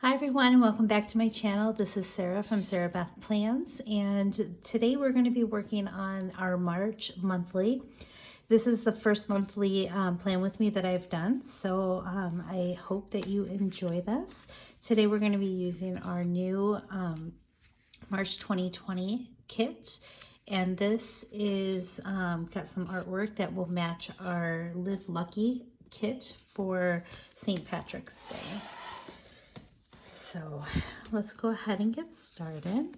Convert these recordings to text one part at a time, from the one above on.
Hi everyone, and welcome back to my channel. This is Sarah from Sarah Beth Plans, and today we're going to be working on our March monthly. This is the first monthly plan with me that I've done, so I hope that you enjoy this. Today we're going to be using our new March 2020 kit, and this is got some artwork that will match our Live Lucky kit for St. Patrick's Day. So let's go ahead and get started.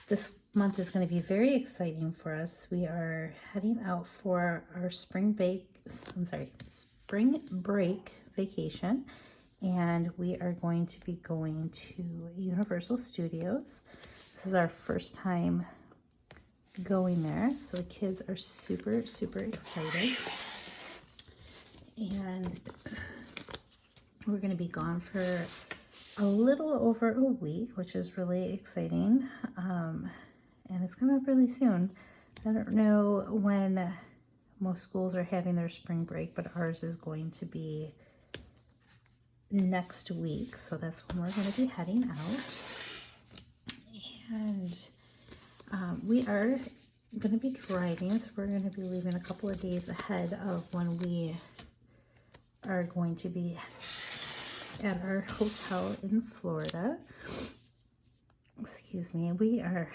This month is going to be very exciting for us. We are heading out for our spring break vacation, and we are going to be going to Universal Studios. This is our first time going there, so the kids are super excited. And we're going to be gone for a little over a week, which is really exciting. And it's coming up really soon. I don't know when most schools are having their spring break, but ours is going to be next week. So that's when we're going to be heading out. And we are going to be driving, so we're going to be leaving a couple of days ahead of when we are going to be at our hotel in Florida. Excuse me. We have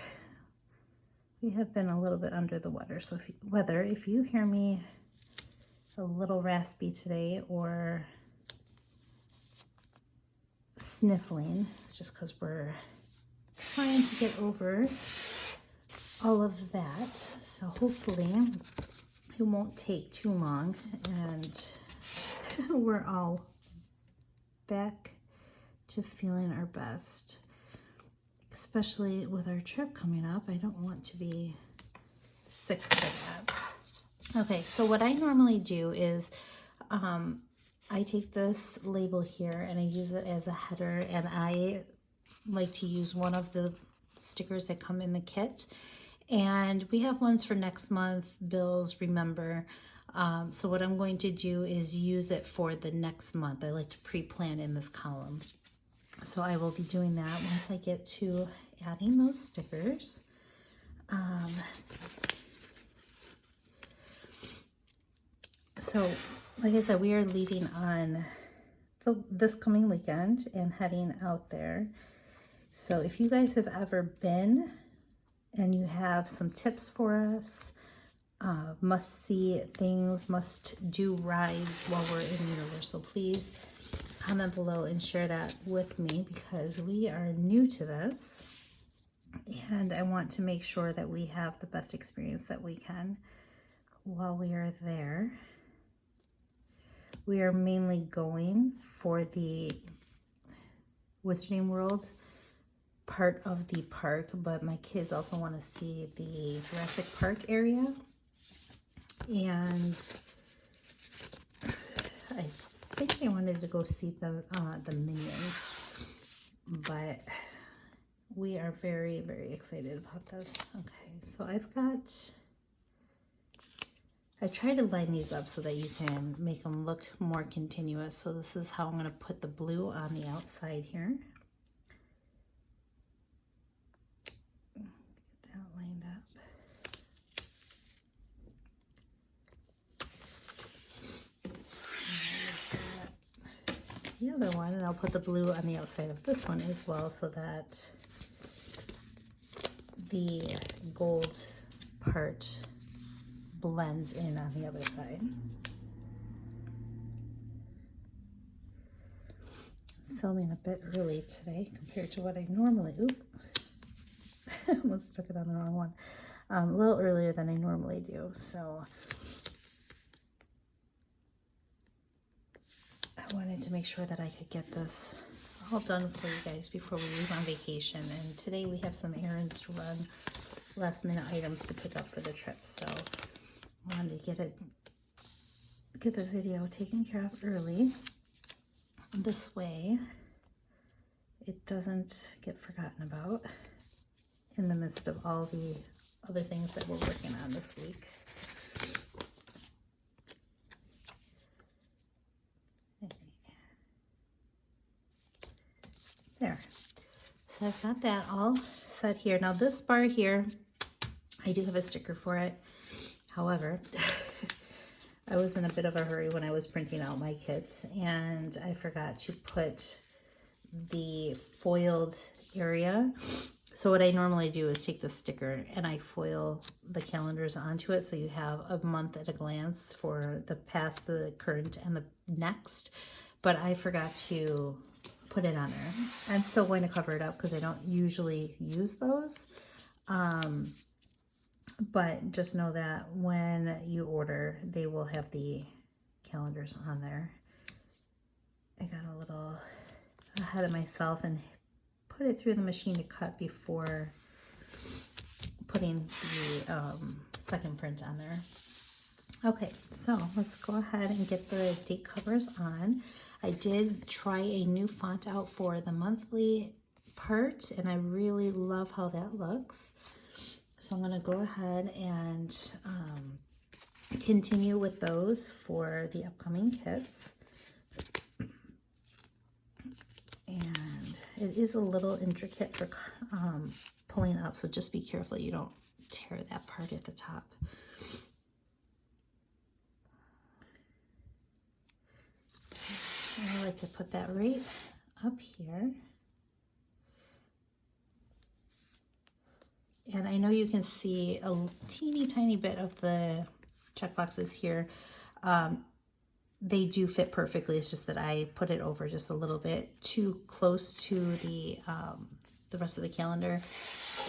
been a little bit under the weather, so if you hear me a little raspy today or sniffling, it's just because we're trying to get over all of that. So hopefully it won't take too long and we're all back to feeling our best, especially with our trip coming up. I don't want to be sick for that. Okay, so what I normally do is I take this label here and I use it as a header, and I like to use one of the stickers that come in the kit, and we have ones for next month, bills, remember. So what I'm going to do is use it for the next month. I like to pre-plan in this column. So I will be doing that once I get to adding those stickers. So like I said, we are leaving on this coming weekend and heading out there. So if you guys have ever been and you have some tips for us, must-see things, must-do rides while we're in Universal, please comment below and share that with me, because we are new to this and I want to make sure that we have the best experience that we can while we are there. We are mainly going for the Wizarding World part of the park, but my kids also want to see the Jurassic Park area. And I think I wanted to go see the Minions, but we are very excited about this. Okay, so I try to line these up so that you can make them look more continuous. So this is how I'm going to put the blue on the outside here. Get that lined up. The other one, and I'll put the blue on the outside of this one as well, so that the gold part blends in on the other side. I'm filming a bit early today compared to what I normally do. Almost stuck it on the wrong one. A little earlier than I normally do, so I wanted to make sure that I could get this all done for you guys before we leave on vacation. And today we have some errands to run, last minute items to pick up for the trip. So I wanted to get this video taken care of early. This way it doesn't get forgotten about in the midst of all the other things that we're working on this week. There. So I've got that all set here. Now this bar here, I do have a sticker for it. However, I was in a bit of a hurry when I was printing out my kits, and I forgot to put the foiled area. So what I normally do is take the sticker and I foil the calendars onto it, so you have a month at a glance for the past, the current, and the next. But I forgot to put it on there. I'm still going to cover it up because I don't usually use those. But just know that when you order, they will have the calendars on there. I got a little ahead of myself and put it through the machine to cut before putting the second print on there. Okay, so let's go ahead and get the date covers on. I did try a new font out for the monthly part, and I really love how that looks. So I'm going to go ahead and continue with those for the upcoming kits. And it is a little intricate for pulling up, so just be careful you don't tear that part at the top. I like to put that right up here. And I know you can see a teeny tiny bit of the check boxes here. They do fit perfectly. It's just that I put it over just a little bit too close to the rest of the calendar.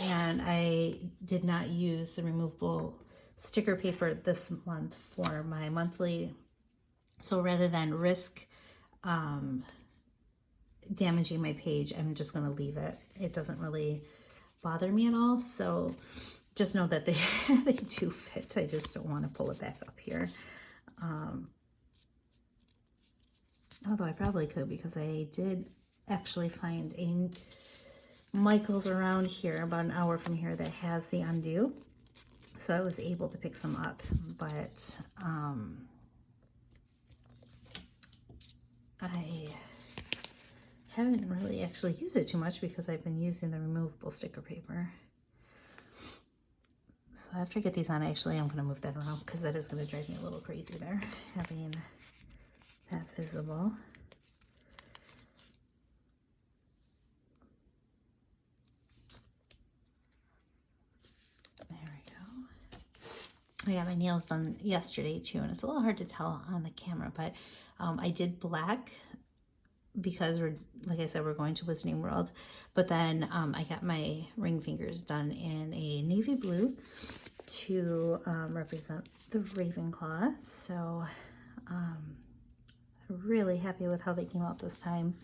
And I did not use the removable sticker paper this month for my monthly. So rather than risk damaging my page, I'm just going to leave it. It doesn't really bother me at all. So just know that they do fit. I just don't want to pull it back up here. Although I probably could, because I did actually find a Michael's around here, about an hour from here, that has the undo. So I was able to pick some up, but I haven't really actually used it too much because I've been using the removable sticker paper. So after I get these on, actually I'm going to move that around because that is going to drive me a little crazy there, having that visible. There we go. I got my nails done yesterday too, and it's a little hard to tell on the camera, but I did black because we're, like I said, we're going to Wizarding World. But then I got my ring fingers done in a navy blue to represent the Ravenclaw. So I'm really happy with how they came out this time.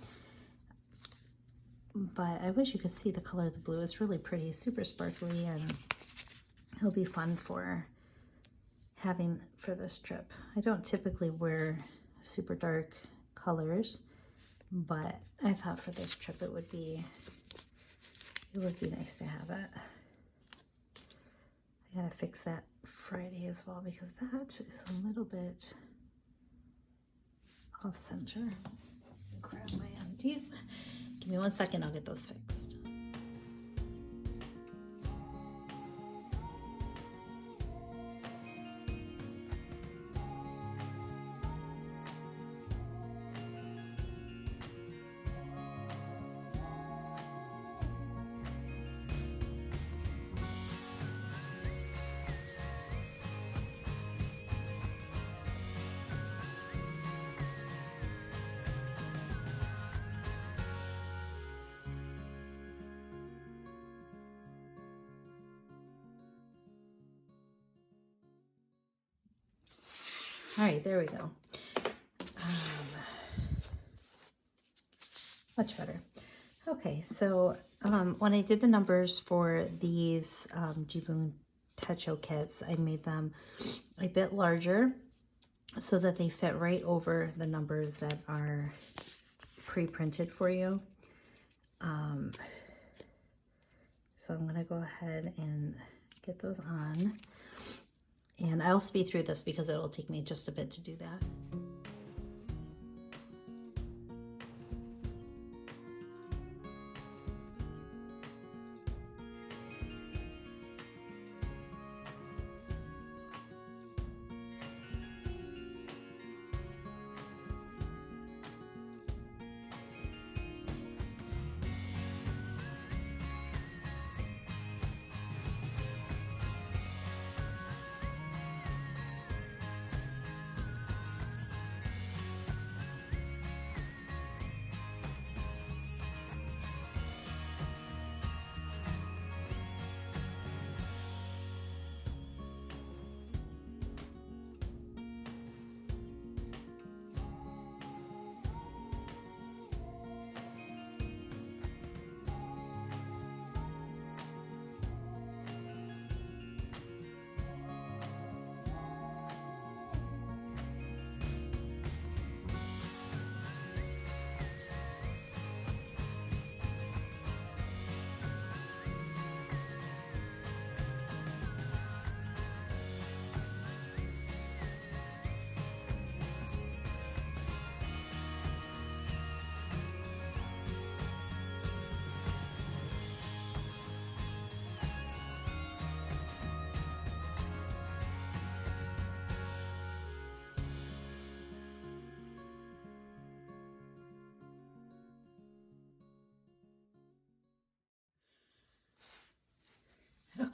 But I wish you could see the color of the blue. It's really pretty, super sparkly, and it'll be fun for having for this trip. I don't typically wear super dark colors, but I thought for this trip it would be nice to have it. I gotta fix that Friday as well because that is a little bit off center. Grab my undo. Give me 1 second, I'll get those fixed. All right, there we go. Much better. Okay, so when I did the numbers for these JIBUN Techo kits, I made them a bit larger so that they fit right over the numbers that are pre-printed for you. So I'm gonna go ahead and get those on. And I'll speed through this because it'll take me just a bit to do that.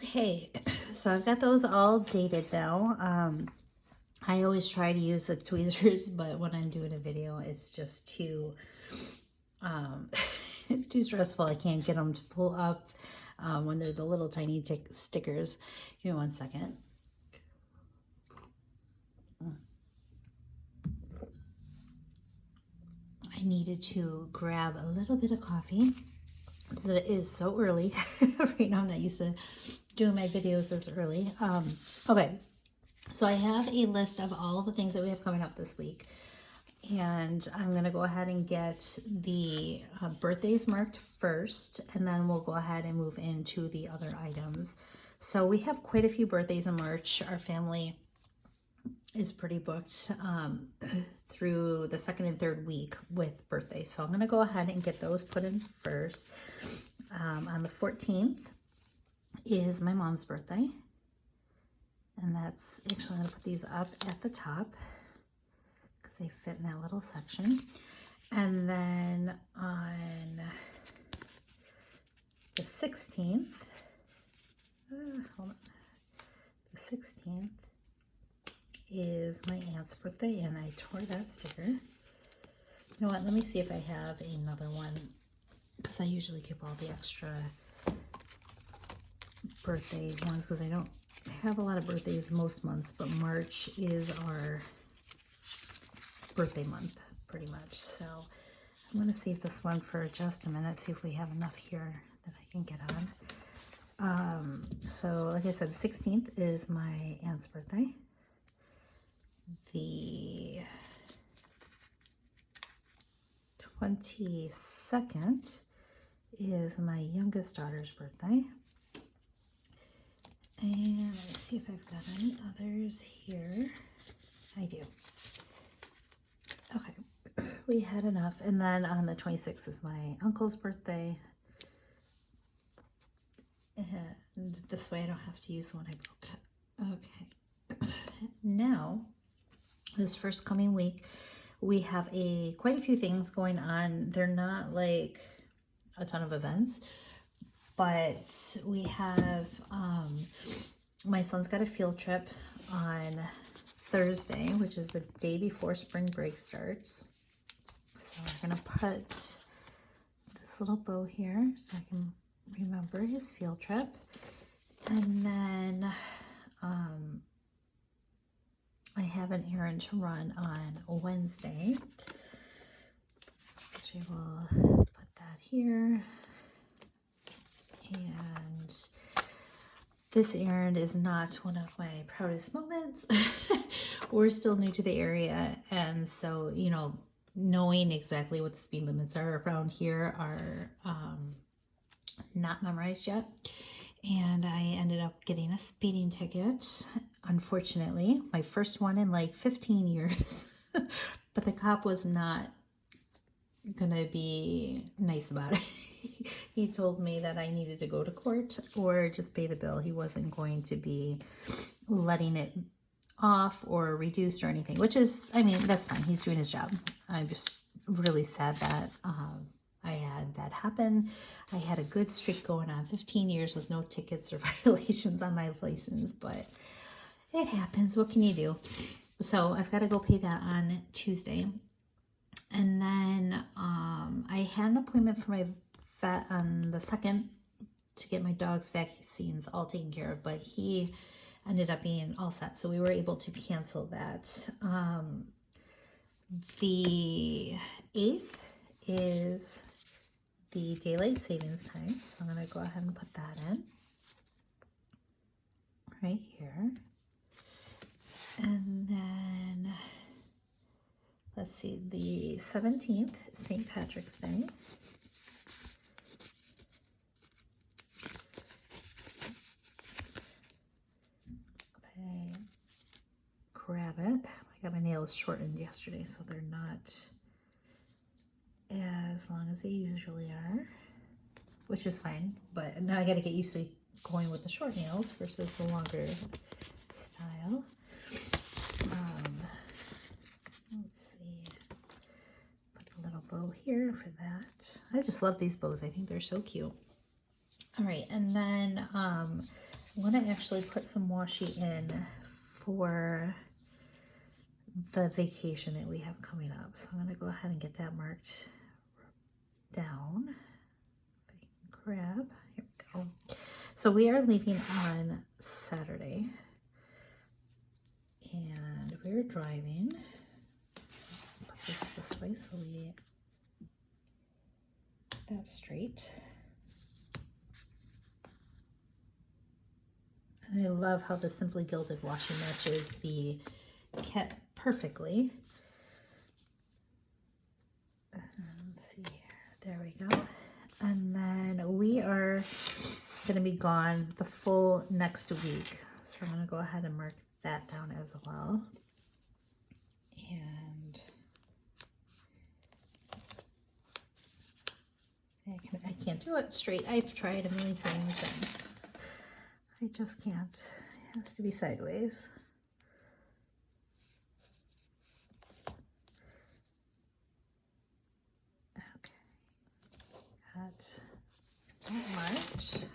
Okay, so I've got those all dated now. I always try to use the tweezers, but when I'm doing a video, it's just too too stressful. I can't get them to pull up when they're the little tiny stickers. Give me 1 second. I needed to grab a little bit of coffee. It is so early. Right now I'm not used to doing my videos this early. Okay, so I have a list of all the things that we have coming up this week. And I'm going to go ahead and get the birthdays marked first, and then we'll go ahead and move into the other items. So we have quite a few birthdays in March. Our family is pretty booked through the second and third week with birthdays. So I'm going to go ahead and get those put in first. On the 14th is my mom's birthday. And that's actually, I'm going to put these up at the top, they fit in that little section. And then on the 16th, hold on, the 16th is my aunt's birthday, and I tore that sticker. You know what, let me see if I have another one, because I usually keep all the extra birthday ones, because I don't have a lot of birthdays most months, but March is our birthday month pretty much. So I'm going to save this one for just a minute, see if we have enough here that I can get on. So like I said, the 16th is my aunt's birthday. The 22nd is my youngest daughter's birthday. And let's see if I've got any others here. I do. Okay, we had enough. And then on the 26th is my uncle's birthday. And this way I don't have to use the one I broke. Okay, now this first coming week, we have quite a few things going on. They're not like a ton of events, but we have, my son's got a field trip on Thursday, which is the day before spring break starts. So we're gonna put this little bow here so I can remember his field trip. And then I have an errand to run on Wednesday, which I will put that here. And this errand is not one of my proudest moments. We're still new to the area, and so, you know, knowing exactly what the speed limits are around here are not memorized yet. And I ended up getting a speeding ticket, unfortunately, my first one in like 15 years. But the cop was not gonna be nice about it. He told me that I needed to go to court or just pay the bill. He wasn't going to be letting it off or reduced or anything, which is, I mean, that's fine. He's doing his job. I'm just really sad that I had that happen. I had a good streak going on, 15 years with no tickets or violations on my license, but it happens. What can you do? So I've got to go pay that on Tuesday. And then I had an appointment for my vet on the 2nd to get my dog's vaccines all taken care of, but he ended up being all set, so we were able to cancel that. The 8th is the daylight savings time, so I'm going to go ahead and put that in right here. And then let's see, the 17th, St. Patrick's Day. Okay, grab it. I got my nails shortened yesterday, so they're not as long as they usually are, which is fine, but now I got to get used to going with the short nails versus the longer style. Let's see, put a little bow here for that. I just love these bows. I think they're so cute. All right, and then I'm gonna actually put some washi in for the vacation that we have coming up. So I'm gonna go ahead and get that marked down. If I can grab, here we go. So we are leaving on Saturday, and we're driving. Put this way so we get that straight. And I love how the Simply Gilded washi matches the kit perfectly. Let's see here. There we go. And then we are going to be gone the full next week. So I'm going to go ahead and mark that down as well. And I can't do it straight. I've tried a million times and I just can't. It has to be sideways. Okay. Got that marked.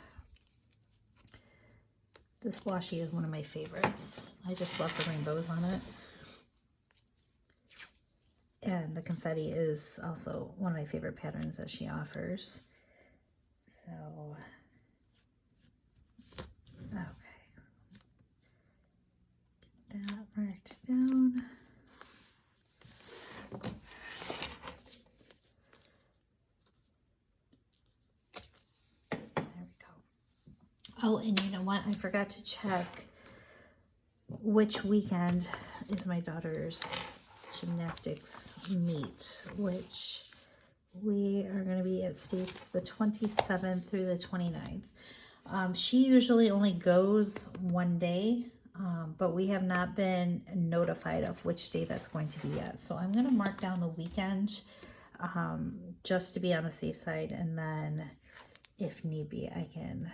This washi is one of my favorites. I just love the rainbows on it. And the confetti is also one of my favorite patterns that she offers. So, okay. Get that marked down. There we go. Oh, and you know what? I forgot to check which weekend is my daughter's gymnastics meet, which we are going to be at States the 27th through the 29th. She usually only goes one day, but we have not been notified of which day that's going to be yet. So I'm going to mark down the weekend just to be on the safe side, and then if need be, I can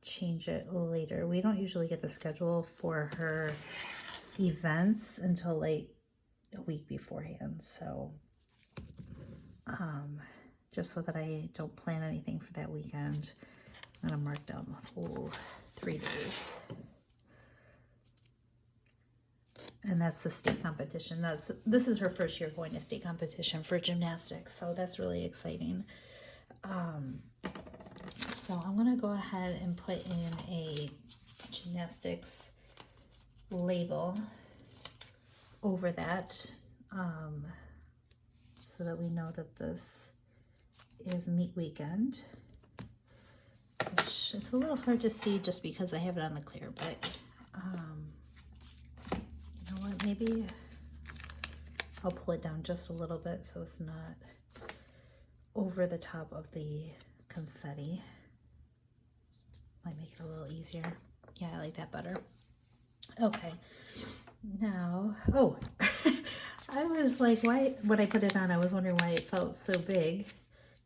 change it later. We don't usually get the schedule for her events until like a week beforehand, so just so that I don't plan anything for that weekend, I'm gonna mark down the whole 3 days. And that's the state competition. This is her first year going to state competition for gymnastics, so that's really exciting. So I'm gonna go ahead and put in a gymnastics label over that, so that we know that this is meet weekend, which it's a little hard to see just because I have it on the clear, but you know what, maybe I'll pull it down just a little bit so it's not over the top of the confetti. Might make it a little easier. Yeah, I like that better. Okay, now, oh, I was like, why, when I put it on, I was wondering why it felt so big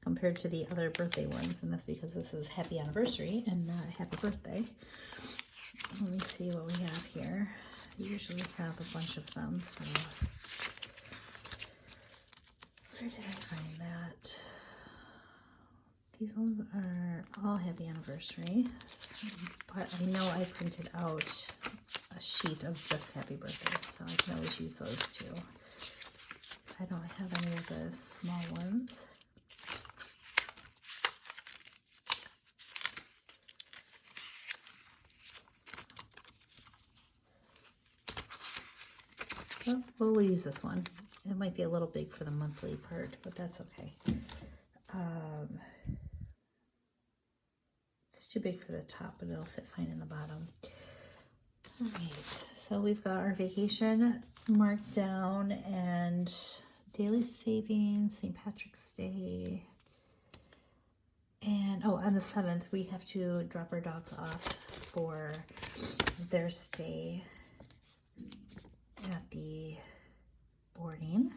compared to the other birthday ones, and that's because this is happy anniversary and not happy birthday. Let me see what we have here. We usually have a bunch of them, so where did I find that? These ones are all happy anniversary, but I know I printed out a sheet of just happy birthday, so I can always use those too. I don't have any of the small ones. Well, we'll use this one. It might be a little big for the monthly part, but that's okay. It's too big for the top, but it'll fit fine in the bottom. All right, so we've got our vacation marked down and daily savings, St. Patrick's Day. And, oh, on the 7th, we have to drop our dogs off for their stay at the boarding.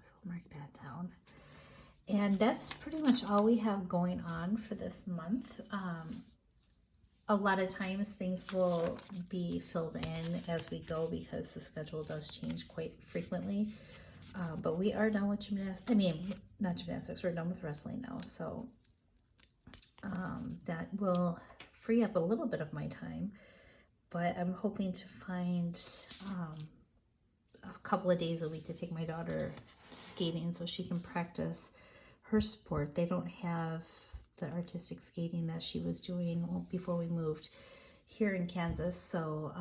So I'll mark that down. And that's pretty much all we have going on for this month. A lot of times things will be filled in as we go because the schedule does change quite frequently. But we are done with gymnastics. I mean, not gymnastics, we're done with wrestling now. So that will free up a little bit of my time, but I'm hoping to find a couple of days a week to take my daughter skating so she can practice her sport. They don't have the artistic skating that she was doing before we moved here in Kansas, so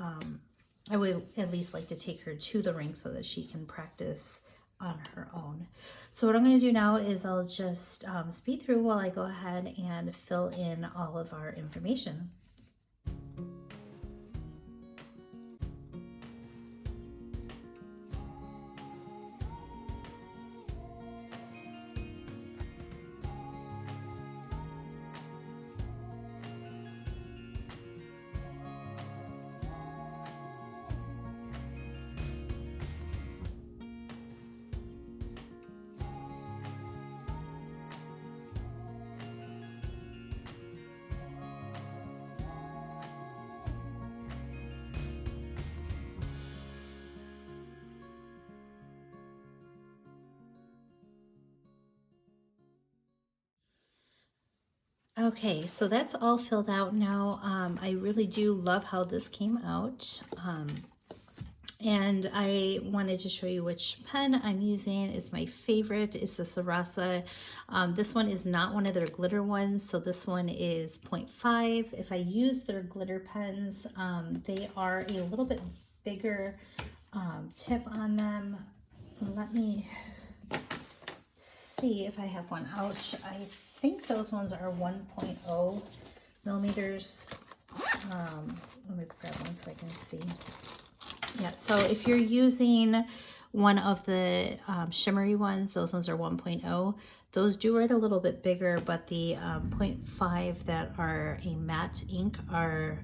I would at least like to take her to the rink so that she can practice on her own. So what I'm going to do now is I'll just speed through while I go ahead and fill in all of our information. Okay, so that's all filled out now. I really do love how this came out. And I wanted to show you which pen I'm using. It's my favorite. It's the Sarasa. This one is not one of their glitter ones, so this one is 0.5. If I use their glitter pens, they are a little bit bigger tip on them. Let me see if I have one out. I think those ones are 1.0 millimeters. Let me grab one so I can see. Yeah, so if you're using one of the shimmery ones, those ones are 1.0. Those do write a little bit bigger, but the 0.5 that are a matte ink are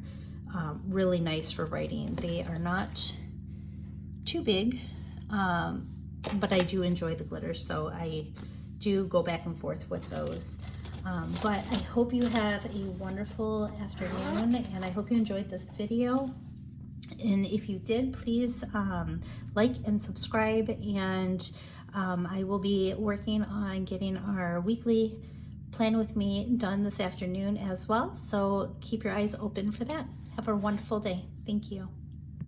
really nice for writing. They are not too big, but I do enjoy the glitter, so I do go back and forth with those. But I hope you have a wonderful afternoon, and I hope you enjoyed this video. And if you did, please like and subscribe, and I will be working on getting our weekly plan with me done this afternoon as well. So keep your eyes open for that. Have a wonderful day. Thank you.